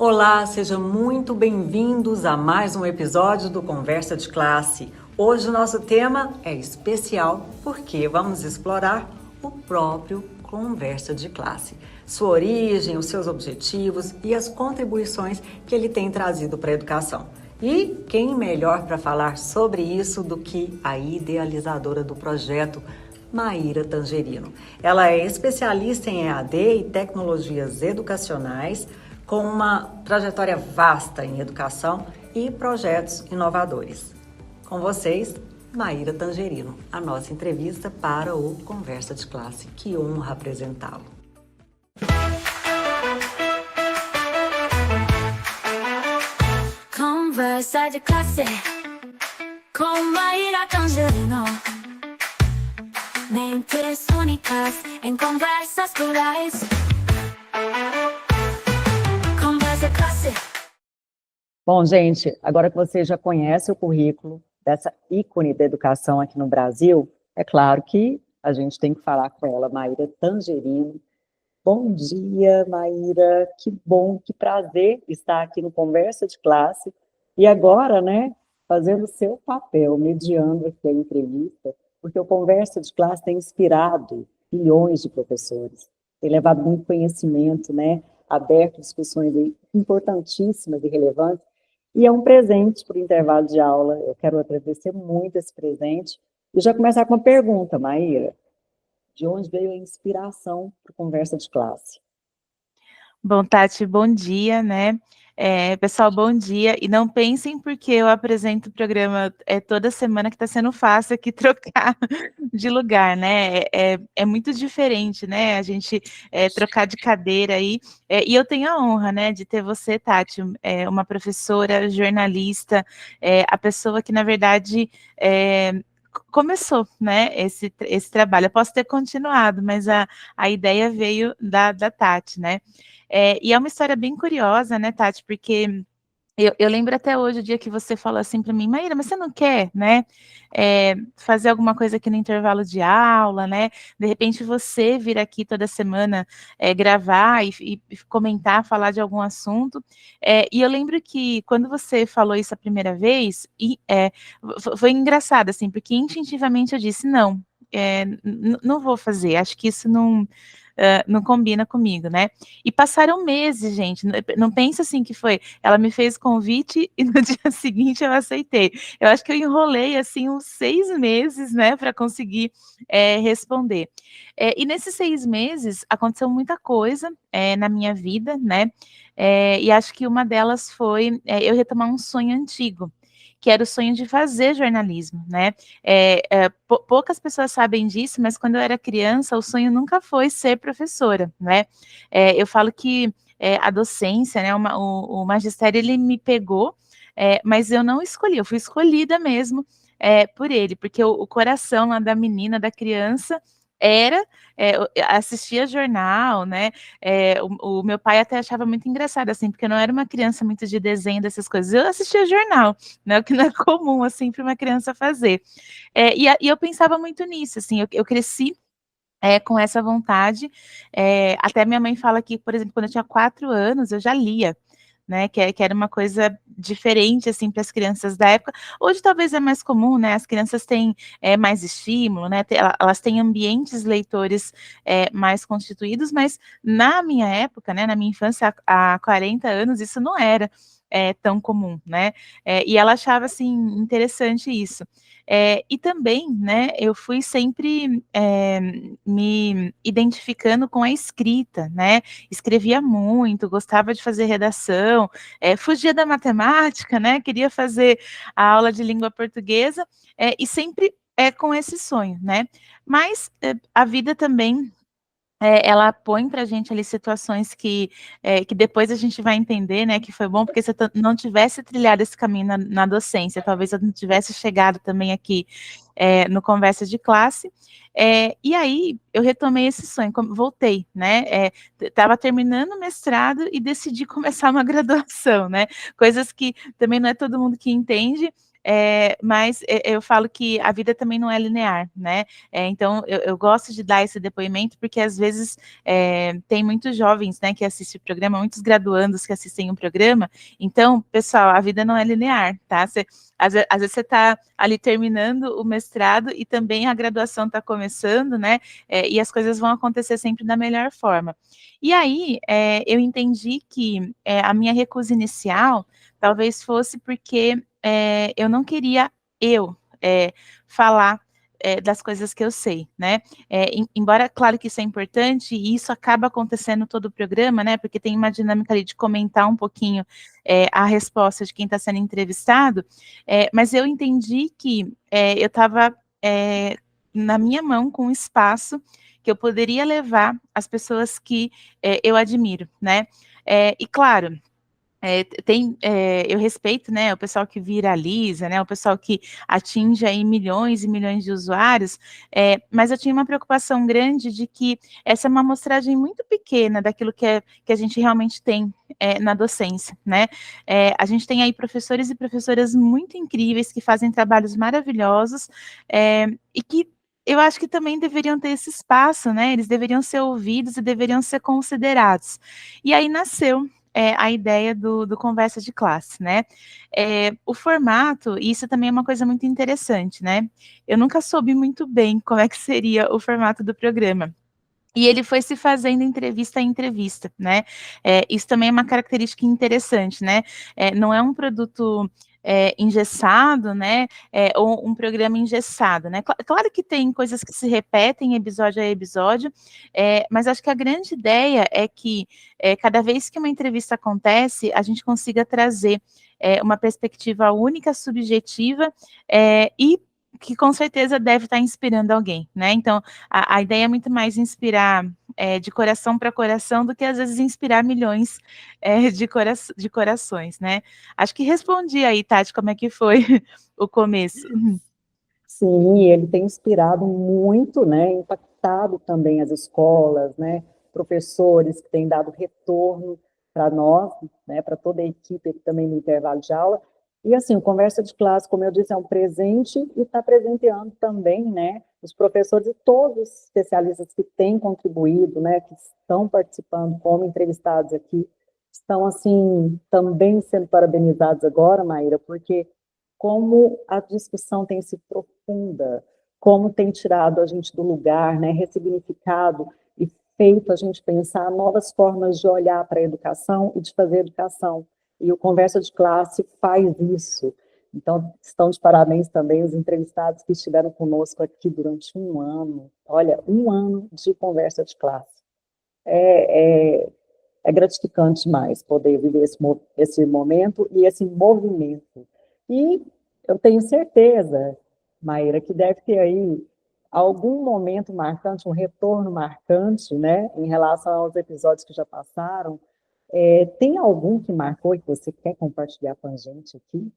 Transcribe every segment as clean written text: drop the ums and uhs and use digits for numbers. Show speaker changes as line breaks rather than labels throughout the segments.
Olá, sejam muito bem-vindos a mais um episódio do Conversa de Classe. Hoje o nosso tema é especial porque vamos explorar o próprio Conversa de Classe, sua origem, os seus objetivos e as contribuições que ele tem trazido para a educação. E quem melhor para falar sobre isso do que a idealizadora do projeto, Maíra Tangerino. Ela é especialista em EAD e tecnologias educacionais, com uma trajetória vasta em educação e projetos inovadores. Com vocês, Maíra Tangerino, a nossa entrevista para o Conversa de Classe. Que honra apresentá-lo.
Conversa de Classe com Maíra Tangerino. Mentes únicas em conversas plurais.
Bom, gente, agora que você já conhece o currículo dessa ícone da educação aqui no Brasil, é claro que a gente tem que falar com ela, Maíra Tangerino. Bom dia, Maíra, que bom, que prazer estar aqui no Conversa de Classe. E agora, né, fazendo o seu papel, mediando aqui a entrevista, porque o Conversa de Classe tem inspirado milhões de professores, tem levado muito conhecimento, né, aberto discussões importantíssimas e relevantes, e é um presente para o intervalo de aula. Eu quero agradecer muito esse presente. E já começar com uma pergunta, Maíra. De onde veio a inspiração para a Conversa de Classe?
Bom, Tati, bom dia, né? Pessoal, bom dia. E não pensem porque eu apresento o programa toda semana que está sendo fácil aqui trocar de lugar, né? É muito diferente, né? A gente trocar de cadeira aí. E eu tenho a honra, né, de ter você, Tati, uma professora, jornalista, a pessoa que, na verdade, começou, né, esse trabalho. Eu posso ter continuado, mas a ideia veio da Tati, né? E é uma história bem curiosa, né, Tati, porque eu lembro até hoje o dia que você falou assim para mim, Maíra, mas você não quer, né, fazer alguma coisa aqui no intervalo de aula, né, de repente você vir aqui toda semana gravar e comentar, falar de algum assunto, e eu lembro que quando você falou isso a primeira vez, foi engraçado, assim, porque instintivamente eu disse, não, não vou fazer, acho que isso não combina comigo, né? E passaram meses, gente. Não pensa assim que foi. Ela me fez convite e no dia seguinte eu aceitei. Eu acho que eu enrolei assim uns 6 meses, né, para conseguir responder. E nesses 6 meses aconteceu muita coisa na minha vida, né? E acho que uma delas foi eu retomar um sonho antigo, que era o sonho de fazer jornalismo, né? Poucas pessoas sabem disso, mas quando eu era criança, o sonho nunca foi ser professora, né? Eu falo que a docência, né, o magistério, ele me pegou, mas eu não escolhi, eu fui escolhida mesmo por ele, porque o coração lá da menina, da criança, era assistia jornal, né? O meu pai até achava muito engraçado, assim, porque eu não era uma criança muito de desenho, dessas coisas. Eu assistia jornal, né? O que não é comum, assim, para uma criança fazer. E eu pensava muito nisso, assim, eu cresci com essa vontade. Até minha mãe fala que, por exemplo, quando eu tinha 4 anos, eu já lia, né, que era uma coisa diferente, assim, para as crianças da época. Hoje talvez é mais comum, né, as crianças têm mais estímulo, né, elas têm ambientes leitores mais constituídos, mas na minha época, né, na minha infância, há 40 anos, isso não era tão comum, né, e ela achava, assim, interessante isso. E também, né, eu fui sempre me identificando com a escrita, né, escrevia muito, gostava de fazer redação, fugia da matemática, né, queria fazer a aula de língua portuguesa, e sempre com esse sonho, né. Mas a vida também ela põe para a gente ali situações que depois a gente vai entender, né, que foi bom, porque se eu não tivesse trilhado esse caminho na docência, talvez eu não tivesse chegado também aqui no Conversa de Classe, e aí eu retomei esse sonho, voltei, né, estava terminando o mestrado e decidi começar uma graduação, né, coisas que também não é todo mundo que entende, Mas eu falo que a vida também não é linear, né? Então, eu gosto de dar esse depoimento, porque às vezes tem muitos jovens, né, que assistem o programa, muitos graduandos que assistem o programa. Então, pessoal, a vida não é linear, tá? Às vezes você está ali terminando o mestrado e também a graduação está começando, né? E as coisas vão acontecer sempre da melhor forma. E aí, eu entendi que a minha recusa inicial talvez fosse porque eu não queria falar das coisas que eu sei, né? Embora, claro que isso é importante, e isso acaba acontecendo todo o programa, né? Porque tem uma dinâmica ali de comentar um pouquinho a resposta de quem está sendo entrevistado, mas eu entendi que eu estava na minha mão com um espaço que eu poderia levar as pessoas que eu admiro, né? E claro, eu respeito, né, o pessoal que viraliza, né, o pessoal que atinge aí milhões e milhões de usuários, mas eu tinha uma preocupação grande de que essa é uma amostragem muito pequena daquilo que a gente realmente tem na docência, né? A gente tem aí professores e professoras muito incríveis que fazem trabalhos maravilhosos e que eu acho que também deveriam ter esse espaço, né? Eles deveriam ser ouvidos e deveriam ser considerados. E aí nasceu a ideia do conversa de classe, né? O formato, e isso também é uma coisa muito interessante, né? Eu nunca soube muito bem como é que seria o formato do programa. E ele foi se fazendo entrevista a entrevista, né? Isso também é uma característica interessante, né? Não é um produto engessado, né? Ou um programa engessado, né? Claro que tem coisas que se repetem episódio a episódio, mas acho que a grande ideia é que cada vez que uma entrevista acontece, a gente consiga trazer uma perspectiva única, subjetiva, e que com certeza deve estar inspirando alguém, né? Então, a ideia é muito mais inspirar de coração para coração do que às vezes inspirar milhões de corações, né? Acho que respondi aí, Tati, como é que foi o começo.
Sim, ele tem inspirado muito, né, impactado também as escolas, né, professores que têm dado retorno para nós, né, para toda a equipe aqui também no intervalo de aula. E assim, o Conversa de Classe, como eu disse, é um presente e está presenteando também, né, os professores e todos os especialistas que têm contribuído, né, que estão participando como entrevistados aqui, estão, assim, também sendo parabenizados agora, Maíra, porque como a discussão tem sido profunda, como tem tirado a gente do lugar, né, ressignificado e feito a gente pensar novas formas de olhar para a educação e de fazer educação. E o Conversa de Classe faz isso. Então, estão de parabéns também os entrevistados que estiveram conosco aqui durante um ano. Olha, um ano de conversa de classe. É gratificante demais poder viver esse momento e esse movimento. E eu tenho certeza, Maíra, que deve ter aí algum momento marcante, um retorno marcante, né, em relação aos episódios que já passaram. Tem algum que marcou e que você quer compartilhar com a gente aqui?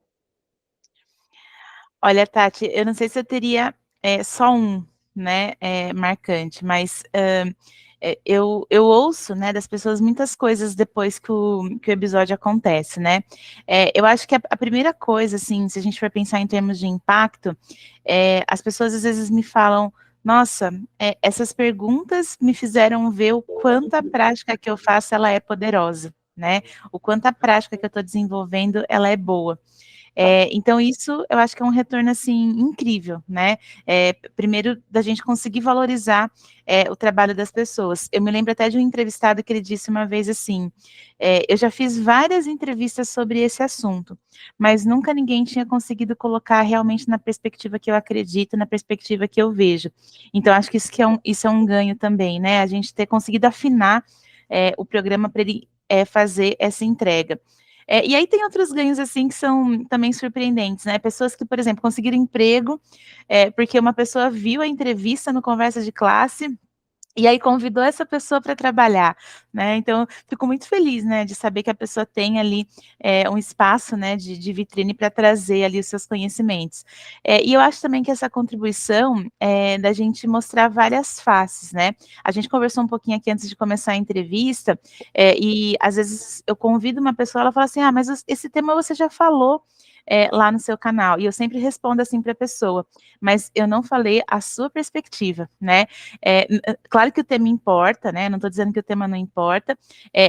Olha, Tati, eu não sei se eu teria só um, né, marcante, mas eu ouço, né, das pessoas muitas coisas depois que o episódio acontece, né? Eu acho que a primeira coisa, assim, se a gente for pensar em termos de impacto, as pessoas às vezes me falam, nossa, essas perguntas me fizeram ver o quanto a prática que eu faço, ela é poderosa, né? O quanto a prática que eu estou desenvolvendo, ela é boa. Então isso eu acho que é um retorno, assim, incrível, né, primeiro da gente conseguir valorizar o trabalho das pessoas. Eu me lembro até de um entrevistado que ele disse uma vez assim, eu já fiz várias entrevistas sobre esse assunto, mas nunca ninguém tinha conseguido colocar realmente na perspectiva que eu acredito, na perspectiva que eu vejo. Então acho que isso é um ganho também, né, a gente ter conseguido afinar o programa para ele fazer essa entrega. E aí tem outros ganhos, assim, que são também surpreendentes, né? Pessoas que, por exemplo, conseguiram emprego, porque uma pessoa viu a entrevista no Conversa de Classe e aí convidou essa pessoa para trabalhar, né? Então, fico muito feliz, né, de saber que a pessoa tem ali um espaço, né, de vitrine para trazer ali os seus conhecimentos. E eu acho também que essa contribuição da gente mostrar várias faces, né? A gente conversou um pouquinho aqui antes de começar a entrevista, e às vezes eu convido uma pessoa, ela fala assim, mas esse tema você já falou lá no seu canal. E eu sempre respondo assim para a pessoa, mas eu não falei a sua perspectiva, né? Claro que o tema importa, né? Não estou dizendo que o tema não importa,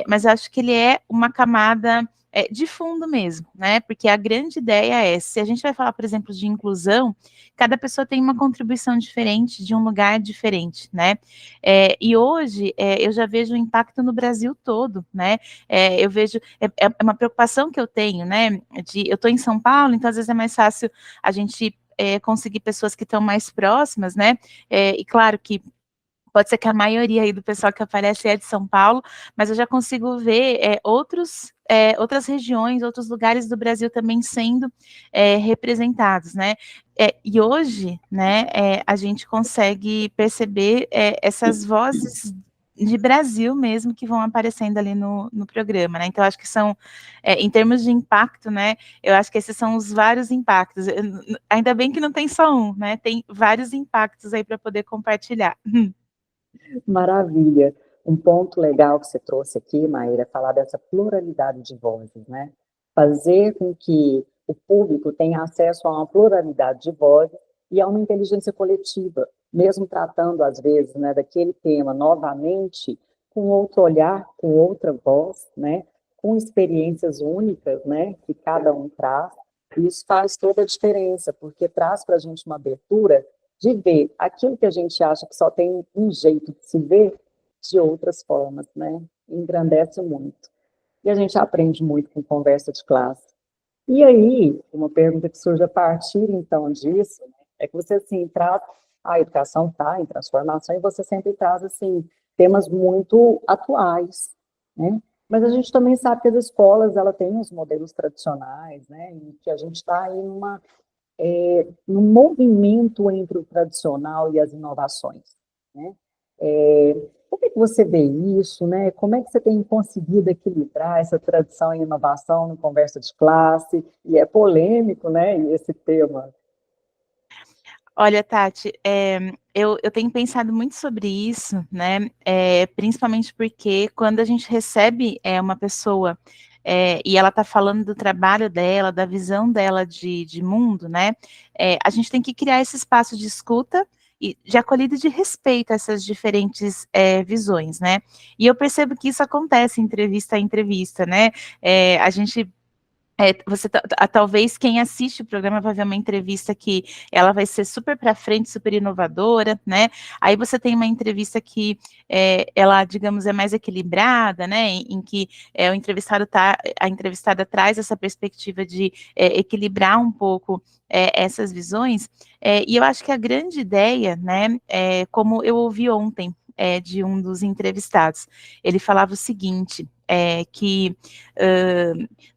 mas eu acho que ele é uma camada de fundo mesmo, né? Porque a grande ideia é, se a gente vai falar, por exemplo, de inclusão, cada pessoa tem uma contribuição diferente, de um lugar diferente, né? E hoje eu já vejo o impacto no Brasil todo, né? Eu vejo, é uma preocupação que eu tenho, né? Eu estou em São Paulo, então às vezes é mais fácil a gente conseguir pessoas que estão mais próximas, né? E claro que pode ser que a maioria aí do pessoal que aparece é de São Paulo, mas eu já consigo ver outras regiões, outros lugares do Brasil também sendo representados, né? E hoje, né, a gente consegue perceber essas vozes de Brasil mesmo que vão aparecendo ali no programa, né? Então, acho que são, em termos de impacto, né? Eu acho que esses são os vários impactos. Ainda bem que não tem só um, né? Tem vários impactos aí para poder compartilhar.
Maravilha. Um ponto legal que você trouxe aqui, Maíra, é falar dessa pluralidade de vozes, né? Fazer com que o público tenha acesso a uma pluralidade de vozes e a uma inteligência coletiva, mesmo tratando, às vezes, né, daquele tema novamente, com outro olhar, com outra voz, né? Com experiências únicas, né, que cada um traz. E isso faz toda a diferença, porque traz para a gente uma abertura de ver aquilo que a gente acha que só tem um jeito de se ver de outras formas, né? Engrandece muito. E a gente aprende muito com conversa de classe. E aí, uma pergunta que surge a partir, então, disso, né, é que você, assim, traz, a educação está em transformação, e você sempre traz, assim, temas muito atuais, né? Mas a gente também sabe que as escolas, ela tem os modelos tradicionais, né? E que a gente está em no movimento entre o tradicional e as inovações, né? Como é que você vê isso, né? Como é que você tem conseguido equilibrar essa tradição e inovação no conversa de classe? E é polêmico, né, esse tema.
Olha, Tati, eu tenho pensado muito sobre isso, né? Principalmente porque quando a gente recebe uma pessoa e ela está falando do trabalho dela, da visão dela de mundo, né? A gente tem que criar esse espaço de escuta e de acolhida e de respeito a essas diferentes visões, né? E eu percebo que isso acontece entrevista a entrevista, né? A gente talvez quem assiste o programa vai ver uma entrevista que ela vai ser super para frente, super inovadora, né? Aí você tem uma entrevista que ela, digamos, é mais equilibrada, né? Em que a entrevistada traz essa perspectiva de equilibrar um pouco essas visões. E eu acho que a grande ideia, né? Como eu ouvi ontem de um dos entrevistados, ele falava o seguinte. Que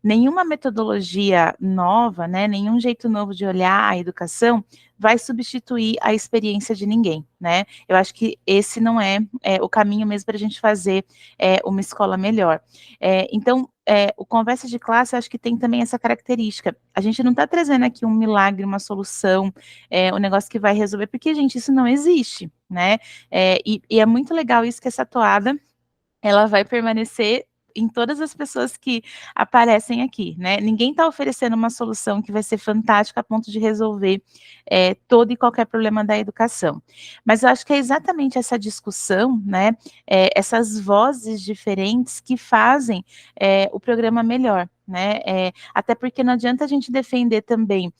nenhuma metodologia nova, né, nenhum jeito novo de olhar a educação vai substituir a experiência de ninguém, né? Eu acho que esse não é o caminho mesmo para a gente fazer uma escola melhor. Então, o conversa de classe, eu acho que tem também essa característica. A gente não está trazendo aqui um milagre, uma solução, um negócio que vai resolver, porque, gente, isso não existe, né? E é muito legal isso que essa toada ela vai permanecer em todas as pessoas que aparecem aqui, né? Ninguém está oferecendo uma solução que vai ser fantástica a ponto de resolver todo e qualquer problema da educação. Mas eu acho que é exatamente essa discussão, né? Essas vozes diferentes que fazem o programa melhor. Né? Até porque não adianta a gente defender também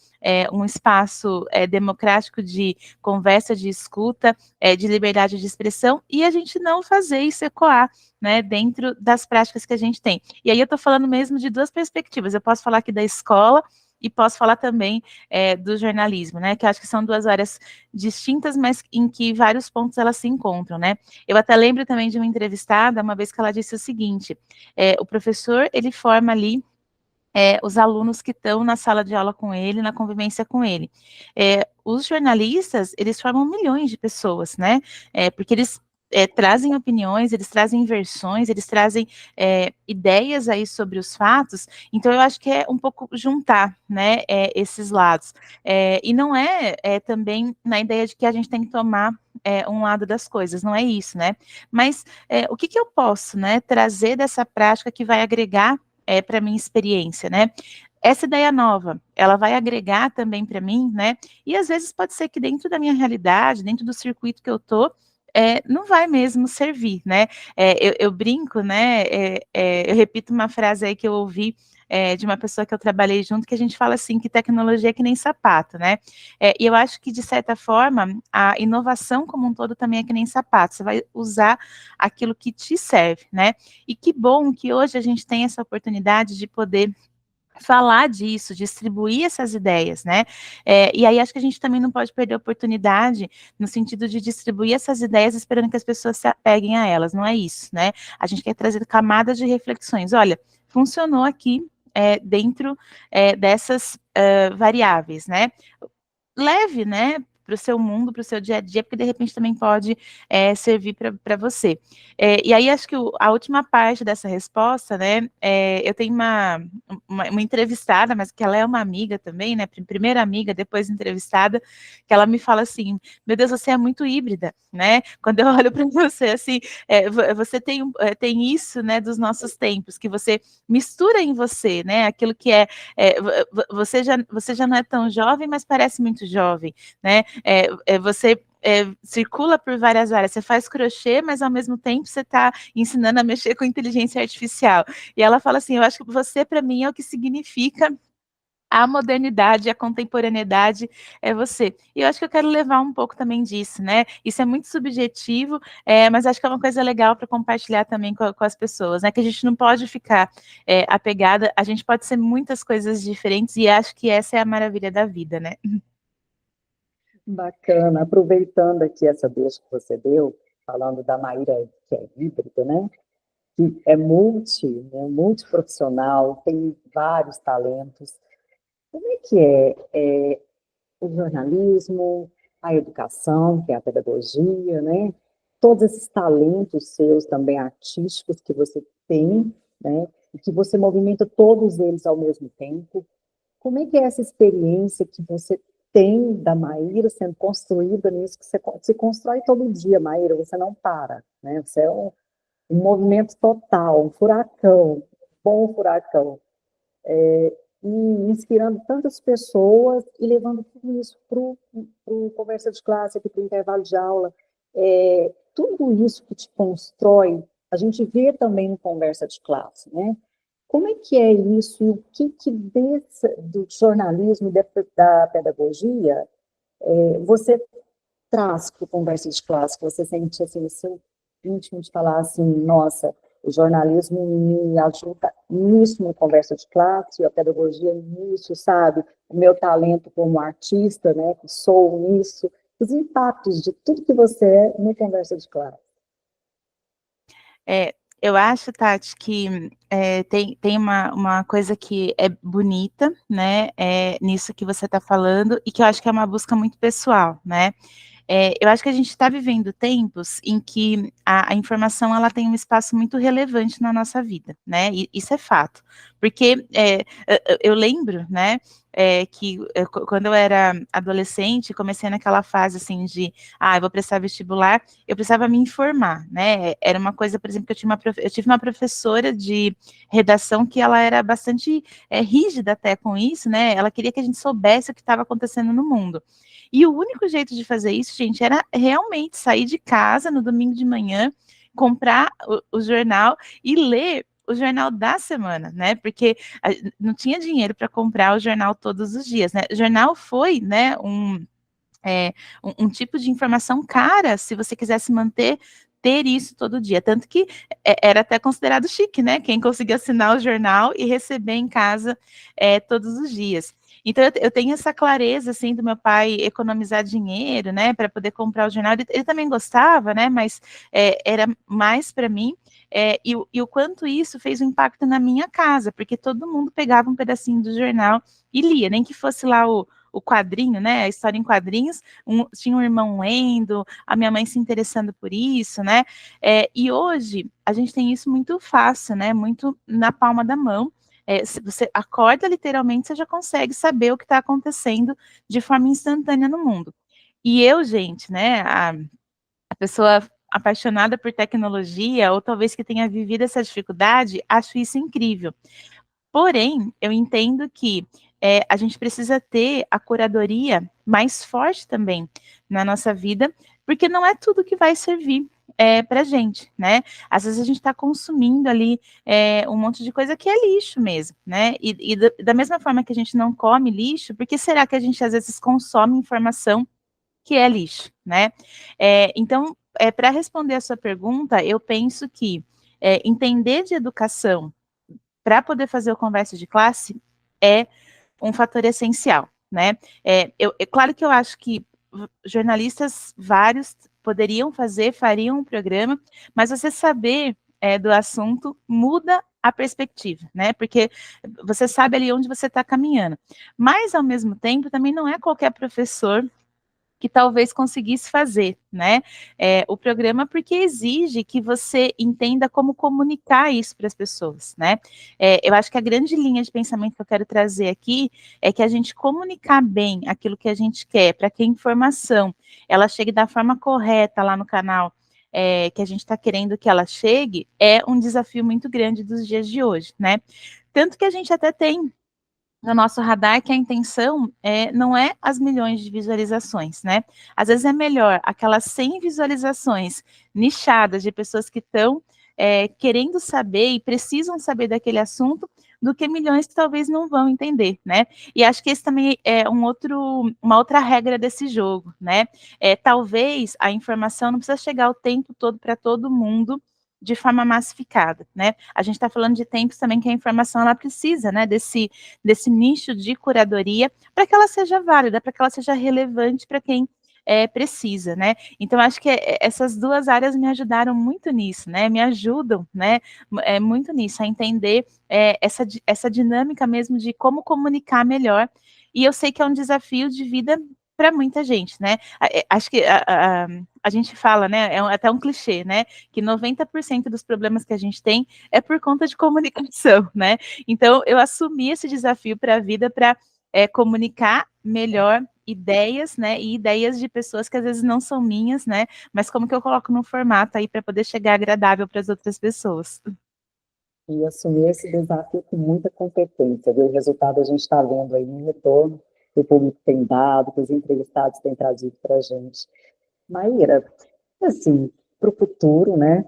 um espaço democrático de conversa, de escuta, de liberdade de expressão, e a gente não fazer isso ecoar, né, dentro das práticas que a gente tem. E aí eu estou falando mesmo de duas perspectivas. Eu posso falar aqui da escola e posso falar também do jornalismo, né? Que eu acho que são duas áreas distintas, mas em que vários pontos elas se encontram, né? Eu até lembro também de uma entrevistada, uma vez que ela disse o seguinte: o professor ele forma ali os alunos que estão na sala de aula com ele, na convivência com ele. Os jornalistas, eles formam milhões de pessoas, né? Porque eles trazem opiniões, eles trazem versões, eles trazem ideias aí sobre os fatos. Então, eu acho que é um pouco juntar, né, esses lados. E não também na ideia de que a gente tem que tomar um lado das coisas, não é isso, né? Mas o que eu posso, né, trazer dessa prática que vai agregar para a minha experiência, né? essa ideia nova, ela vai agregar também para mim, né? E às vezes pode ser que dentro da minha realidade, dentro do circuito que eu tô, não vai mesmo servir, né? Eu brinco, né? Eu repito uma frase aí que eu ouvi de uma pessoa que eu trabalhei junto, que a gente fala assim, que tecnologia é que nem sapato, né? E eu acho que, de certa forma, a inovação como um todo também é que nem sapato, você vai usar aquilo que te serve, né? E que bom que hoje a gente tem essa oportunidade de poder falar disso, distribuir essas ideias, né? E aí acho que a gente também não pode perder a oportunidade no sentido de distribuir essas ideias esperando que as pessoas se apeguem a elas, não é isso, né? A gente quer trazer camadas de reflexões. Olha, funcionou aqui dentro dessas variáveis, né? Leve, né, para o seu mundo, para o seu dia a dia, porque de repente também pode servir para você. E aí acho que a última parte dessa resposta, né, eu tenho uma entrevistada, mas que ela é uma amiga também, né, primeira amiga, depois entrevistada, que ela me fala assim, meu Deus, você é muito híbrida, né, quando eu olho para você, assim, você tem isso, né, dos nossos tempos, que você mistura em você, né, aquilo que você já não é tão jovem, mas parece muito jovem, né? Você circula por várias áreas, você faz crochê, mas ao mesmo tempo você está ensinando a mexer com inteligência artificial. E ela fala assim: eu acho que você, para mim, é o que significa a modernidade, a contemporaneidade é você. E eu acho que eu quero levar um pouco também disso, né? Isso é muito subjetivo, mas acho que é uma coisa legal para compartilhar também com as pessoas, né? Que a gente não pode ficar apegada, a gente pode ser muitas coisas diferentes e acho que essa é a maravilha da vida, né?
Bacana. Aproveitando aqui essa deixa que você deu, falando da Maíra, que é híbrida, né? Que é multiprofissional, tem vários talentos. Como é que é o jornalismo, a educação, que é a pedagogia, né? Todos esses talentos seus também artísticos que você tem, né? E que você movimenta todos eles ao mesmo tempo. Como é que é essa experiência que você tem da Maíra sendo construída nisso que você se constrói todo dia, Maíra, você não para, né? Você é um movimento total, um furacão, um bom furacão, e inspirando tantas pessoas e levando tudo isso para o conversa de classe, aqui para o intervalo de aula. Tudo isso que te constrói, a gente vê também no conversa de classe, né? Como é que é isso e o que do jornalismo e da pedagogia você traz para o conversa de classe, que você sente assim, no seu íntimo de falar assim, nossa, o jornalismo me ajuda nisso no conversa de classe, a pedagogia nisso, sabe? O meu talento como artista, né, que sou nisso, os impactos de tudo que você é no conversa de classe.
Eu acho, Tati, que tem uma coisa que é bonita, né, nisso que você está falando, e que eu acho que é uma busca muito pessoal, né? Eu acho que a gente está vivendo tempos em que a informação ela tem um espaço muito relevante na nossa vida, né? E isso é fato, porque eu lembro, né, que quando eu era adolescente, comecei naquela fase assim de, eu vou prestar vestibular, eu precisava me informar, né? Era uma coisa, por exemplo, que eu tive uma professora de redação que ela era bastante rígida até com isso, né? Ela queria que a gente soubesse o que estava acontecendo no mundo. E o único jeito de fazer isso, gente, era realmente sair de casa no domingo de manhã, comprar o jornal e ler o jornal da semana, né? Porque não tinha dinheiro para comprar o jornal todos os dias, né? O jornal foi, né, um tipo de informação cara, se você quisesse manter ter isso todo dia, tanto que era até considerado chique, né? Quem conseguia assinar o jornal e receber em casa todos os dias. Então eu tenho essa clareza assim do meu pai economizar dinheiro, né, para poder comprar o jornal. Ele também gostava, né, mas era mais para mim. E o quanto isso fez um impacto na minha casa, porque todo mundo pegava um pedacinho do jornal e lia, nem que fosse lá o quadrinho, né, a história em quadrinhos, tinha um irmão lendo, a minha mãe se interessando por isso, né, e hoje a gente tem isso muito fácil, né, muito na palma da mão. Se você acorda literalmente, você já consegue saber o que está acontecendo de forma instantânea no mundo. E eu, gente, né, a pessoa apaixonada por tecnologia, ou talvez que tenha vivido essa dificuldade, acho isso incrível. Porém, eu entendo que a gente precisa ter a curadoria mais forte também na nossa vida, porque não é tudo que vai servir para a gente, né? Às vezes a gente está consumindo ali um monte de coisa que é lixo mesmo, né? E da mesma forma que a gente não come lixo, por que será que a gente às vezes consome informação que é lixo, né? Então, para responder a sua pergunta, eu penso que entender de educação para poder fazer o conversa de classe é um fator essencial, né? Claro que eu acho que jornalistas vários poderiam fazer, fariam um programa, mas você saber do assunto muda a perspectiva, né? Porque você sabe ali onde você está caminhando. Mas, ao mesmo tempo, também não é qualquer professor que talvez conseguisse fazer, né, o programa, porque exige que você entenda como comunicar isso para as pessoas, né. Eu acho que a grande linha de pensamento que eu quero trazer aqui é que a gente comunicar bem aquilo que a gente quer, para que a informação ela chegue da forma correta lá no canal, que a gente está querendo que ela chegue, é um desafio muito grande dos dias de hoje, né. Tanto que a gente até tem no nosso radar que a intenção não é as milhões de visualizações, né? Às vezes é melhor aquelas 100 visualizações nichadas de pessoas que estão querendo saber e precisam saber daquele assunto, do que milhões que talvez não vão entender, né? E acho que esse também é uma outra regra desse jogo, né? Talvez a informação não precisa chegar o tempo todo para todo mundo, de forma massificada, né? A gente está falando de tempos também que a informação ela precisa, né, desse nicho de curadoria, para que ela seja válida, para que ela seja relevante para quem precisa, né? Então, acho que essas duas áreas me ajudaram muito nisso, né? Me ajudam, né? Muito nisso, a entender essa dinâmica mesmo de como comunicar melhor. E eu sei que é um desafio de vida para muita gente, né? Acho que a gente fala, né? Até um clichê, né? Que 90% dos problemas que a gente tem é por conta de comunicação, né? Então, eu assumi esse desafio para a vida para comunicar melhor ideias, né? E ideias de pessoas que às vezes não são minhas, né? Mas como que eu coloco no formato aí para poder chegar agradável para as outras pessoas?
E assumir esse desafio com muita competência, viu? O resultado a gente está vendo aí no retorno que o público tem dado, que os entrevistados têm trazido para a gente. Maíra, assim, para o futuro, né?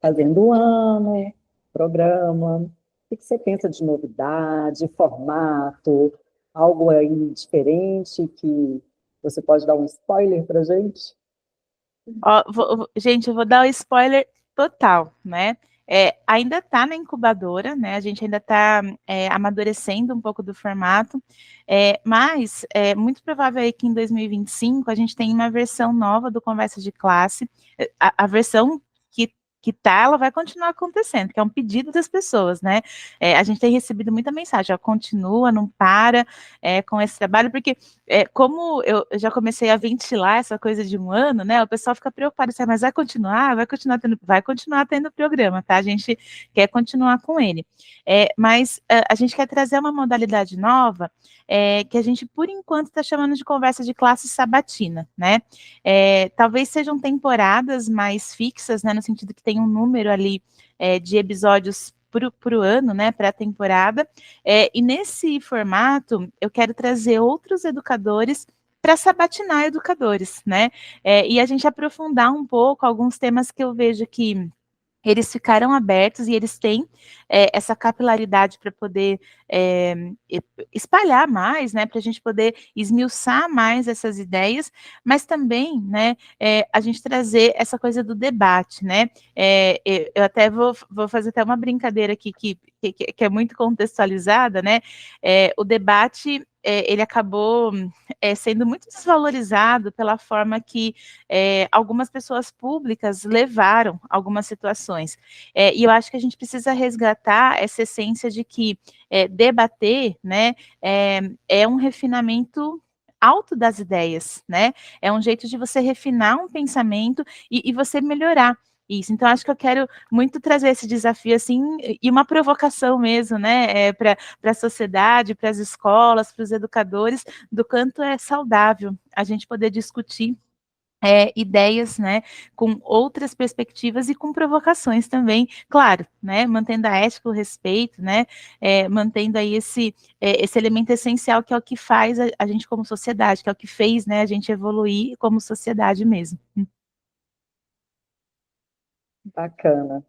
Fazendo um ano, programa, o que você pensa de novidade, formato, algo aí diferente que você pode dar um spoiler para a gente?
Ó, gente, eu vou dar o spoiler total, né? Ainda está na incubadora, né? A gente ainda está amadurecendo um pouco do formato, mas é muito provável aí que em 2025 a gente tenha uma versão nova do Conversa de Classe. A versão que tá, ela vai continuar acontecendo, que é um pedido das pessoas, né? A gente tem recebido muita mensagem, ó, continua, não para com esse trabalho, porque como eu já comecei a ventilar essa coisa de um ano, né? O pessoal fica preocupado, assim, mas vai continuar? Vai continuar tendo programa, tá? A gente quer continuar com ele. Mas a gente quer trazer uma modalidade nova, que a gente, por enquanto, está chamando de conversa de classe sabatina, né? Talvez sejam temporadas mais fixas, né? No sentido que tem um número ali de episódios por ano, né, para a temporada, e nesse formato eu quero trazer outros educadores para sabatinar educadores, né, e a gente aprofundar um pouco alguns temas que eu vejo que eles ficaram abertos e eles têm essa capilaridade para poder espalhar mais, né, para a gente poder esmiuçar mais essas ideias, mas também, né, a gente trazer essa coisa do debate, né, eu até vou fazer até uma brincadeira aqui que é muito contextualizada, né, o debate ele acabou sendo muito desvalorizado pela forma que algumas pessoas públicas levaram algumas situações. E eu acho que a gente precisa resgatar essa essência de que debater, né, é um refinamento alto das ideias, né? É um jeito de você refinar um pensamento e você melhorar isso. Então, acho que eu quero muito trazer esse desafio, assim, e uma provocação mesmo, né, para a sociedade, para as escolas, para os educadores, do quanto é saudável a gente poder discutir ideias, né, com outras perspectivas e com provocações também, claro, né, mantendo a ética, o respeito, né, mantendo aí esse elemento essencial que é o que faz a gente como sociedade, que é o que fez, né, a gente evoluir como sociedade mesmo.
Bacana.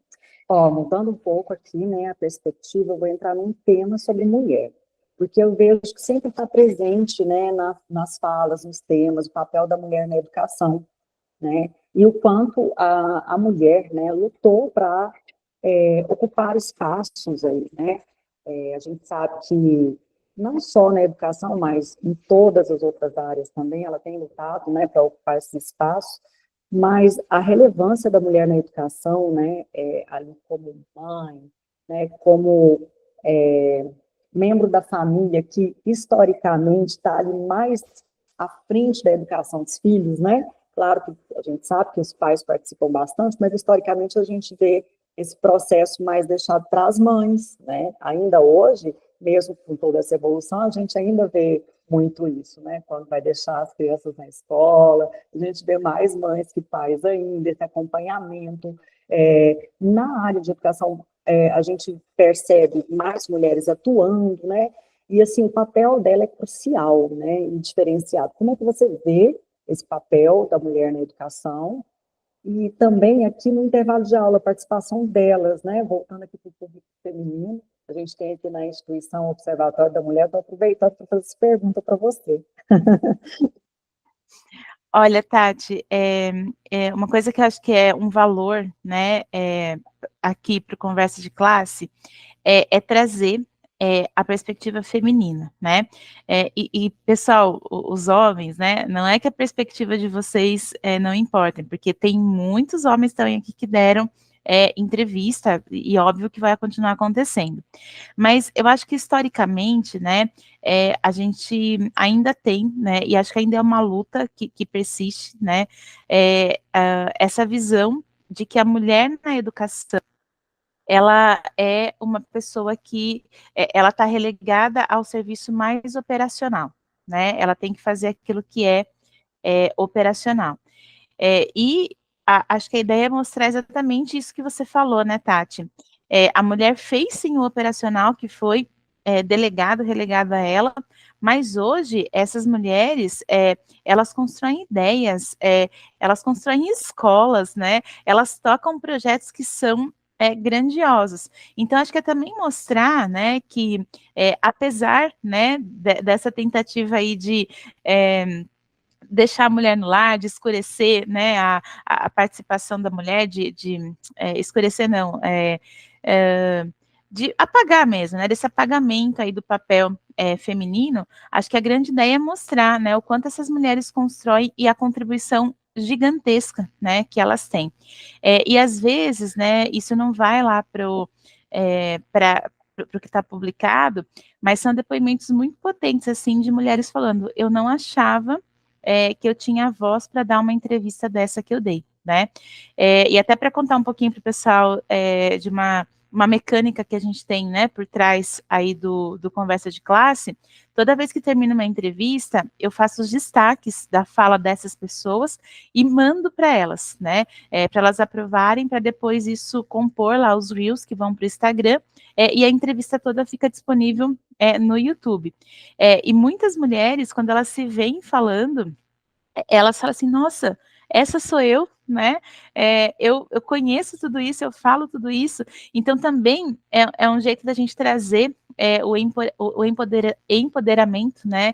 Ó, mudando um pouco aqui, né, a perspectiva, eu vou entrar num tema sobre mulher, porque eu vejo que sempre está presente, né, nas falas, nos temas, o papel da mulher na educação, né, e o quanto a mulher, né, lutou para ocupar espaços aí, né, a gente sabe que não só na educação, mas em todas as outras áreas também, ela tem lutado, né, para ocupar esse espaço, mas a relevância da mulher na educação, né, ali como mãe, né, como é, membro da família que historicamente está ali mais à frente da educação dos filhos, né? Claro que a gente sabe que os pais participam bastante, mas historicamente a gente vê esse processo mais deixado para as mães, né? Ainda hoje, mesmo com toda essa evolução, a gente ainda vê muito isso, né? Quando vai deixar as crianças na escola, a gente vê mais mães que pais ainda, esse acompanhamento. Na área de educação, a gente percebe mais mulheres atuando, né? E, assim, o papel dela é crucial, né? E diferenciado. Como é que você vê esse papel da mulher na educação? E também aqui no intervalo de aula, a participação delas, né? Voltando aqui para o público feminino, a gente tem aqui na instituição Observatório da Mulher, estou aproveitando para fazer essa pergunta para você.
Olha, Tati, uma coisa que eu acho que é um valor, né, aqui para o Conversa de Classe, é trazer a perspectiva feminina, né? Pessoal, os homens, né? Não é que a perspectiva de vocês não importa, porque tem muitos homens também aqui que deram entrevista, e óbvio que vai continuar acontecendo. Mas eu acho que historicamente, né, a gente ainda tem, né, e acho que ainda é uma luta que persiste, né, essa visão de que a mulher na educação ela é uma pessoa que ela está relegada ao serviço mais operacional, né? Ela tem que fazer aquilo que é operacional. Acho que a ideia é mostrar exatamente isso que você falou, né, Tati? A mulher fez sim o operacional que foi delegado, relegado a ela, mas hoje essas mulheres, elas constroem ideias, elas constroem escolas, né? Elas tocam projetos que são grandiosos. Então, acho que é também mostrar, né, que apesar, né, dessa tentativa aí de deixar a mulher no lar, de escurecer, né, a participação da mulher, escurecer não, de apagar mesmo, né, desse apagamento aí do papel feminino, acho que a grande ideia é mostrar, né, o quanto essas mulheres constroem e a contribuição gigantesca, né, que elas têm. E às vezes, né, isso não vai lá para o que está publicado, mas são depoimentos muito potentes, assim, de mulheres falando, eu não achava que eu tinha voz para dar uma entrevista dessa que eu dei, né? E até para contar um pouquinho para o pessoal de uma mecânica que a gente tem, né, por trás aí do Conversa de Classe, toda vez que termina uma entrevista, eu faço os destaques da fala dessas pessoas e mando para elas, né, para elas aprovarem, para depois isso compor lá os Reels que vão para o Instagram, e a entrevista toda fica disponível no YouTube. E muitas mulheres, quando elas se veem falando, elas falam assim, nossa, essa sou eu, né? Eu conheço tudo isso, eu falo tudo isso. Então, também é um jeito da gente trazer o empoderamento, né,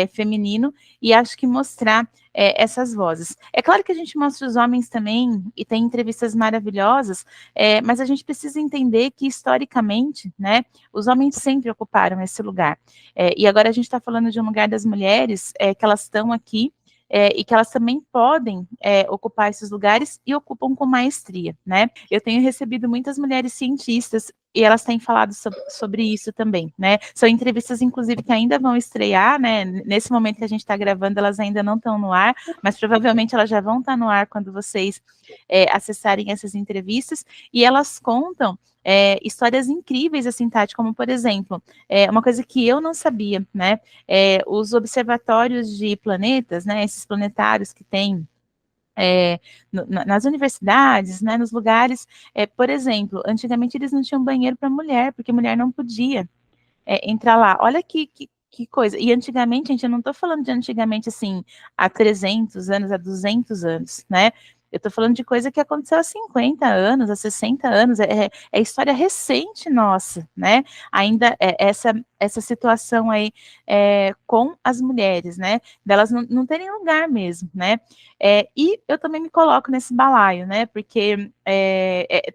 feminino, e acho que mostrar essas vozes. É claro que a gente mostra os homens também, e tem entrevistas maravilhosas, mas a gente precisa entender que, historicamente, né, os homens sempre ocuparam esse lugar. E agora a gente está falando de um lugar das mulheres, que elas estão aqui, e que elas também podem ocupar esses lugares e ocupam com maestria, né? Eu tenho recebido muitas mulheres cientistas e elas têm falado sobre isso também, né? São entrevistas, inclusive, que ainda vão estrear, né? Nesse momento que a gente está gravando, elas ainda não estão no ar, mas provavelmente elas já vão estar no ar quando vocês acessarem essas entrevistas, e elas contam histórias incríveis, assim, Tati, como, por exemplo, uma coisa que eu não sabia, né? Os observatórios de planetas, né? Esses planetários que tem nas universidades, né, nos lugares, por exemplo, antigamente eles não tinham banheiro para mulher, porque mulher não podia entrar lá. Olha que coisa. E antigamente, gente, eu não estou falando de antigamente, assim, há 300 anos, há 200 anos, né? Eu estou falando de coisa que aconteceu há 50 anos, há 60 anos, é história recente nossa, né? Ainda essa situação aí com as mulheres, né? Delas não terem lugar mesmo, né? E eu também me coloco nesse balaio, né? Porque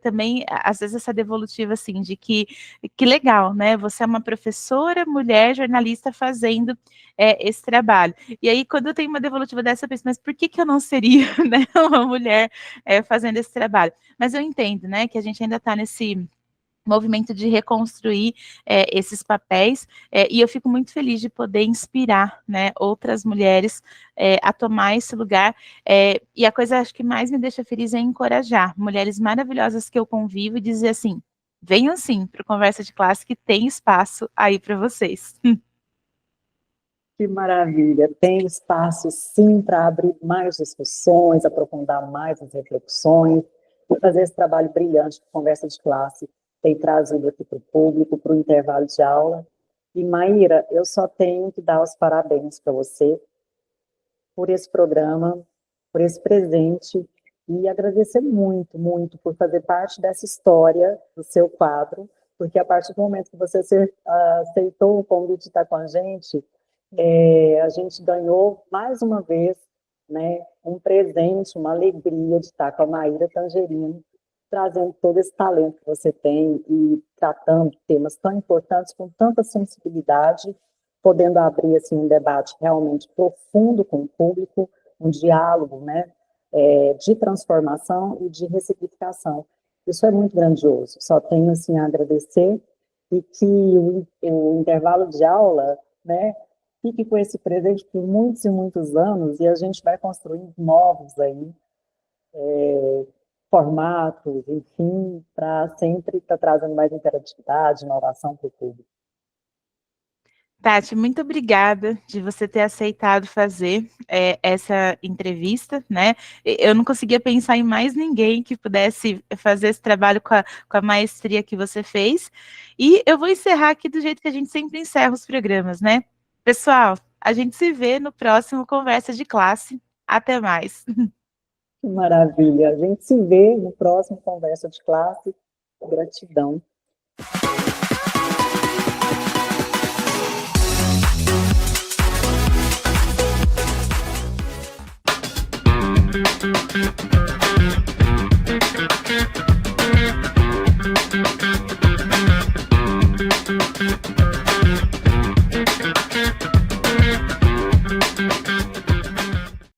também, às vezes, essa devolutiva, assim, de que legal, né? Você é uma professora, mulher, jornalista fazendo esse trabalho. E aí, quando eu tenho uma devolutiva dessa, eu penso, mas por que eu não seria, né, uma mulher fazendo esse trabalho? Mas eu entendo, né, que a gente ainda está nesse movimento de reconstruir esses papéis, e eu fico muito feliz de poder inspirar, né, outras mulheres a tomar esse lugar, e a coisa, acho que mais me deixa feliz é encorajar mulheres maravilhosas que eu convivo e dizer assim, venham sim para o Conversa de Classe que tem espaço aí para vocês.
Que maravilha! Tem espaço, sim, para abrir mais discussões, aprofundar mais as reflexões, e fazer esse trabalho brilhante de conversa de classe, tem trazido aqui para o público, para o intervalo de aula. E, Maíra, eu só tenho que dar os parabéns para você por esse programa, por esse presente, e agradecer muito, muito por fazer parte dessa história do seu quadro, porque a partir do momento que você aceitou o convite de estar com a gente ganhou mais uma vez, né, um presente, uma alegria de estar com a Maíra Tangerino, trazendo todo esse talento que você tem e tratando temas tão importantes com tanta sensibilidade, podendo abrir assim um debate realmente profundo com o público, um diálogo, né, de transformação e de ressignificação. Isso é muito grandioso. Só tenho assim a agradecer e que o intervalo de aula, né, fique com esse presente por muitos e muitos anos e a gente vai construindo novos aí, formatos, enfim, para sempre estar trazendo mais interatividade, inovação para o público.
Tati, muito obrigada de você ter aceitado fazer essa entrevista, né? Eu não conseguia pensar em mais ninguém que pudesse fazer esse trabalho com a maestria que você fez. E eu vou encerrar aqui do jeito que a gente sempre encerra os programas, né? Pessoal, a gente se vê no próximo Conversa de Classe. Até mais.
Que maravilha! A gente se vê no próximo Conversa de Classe. Gratidão.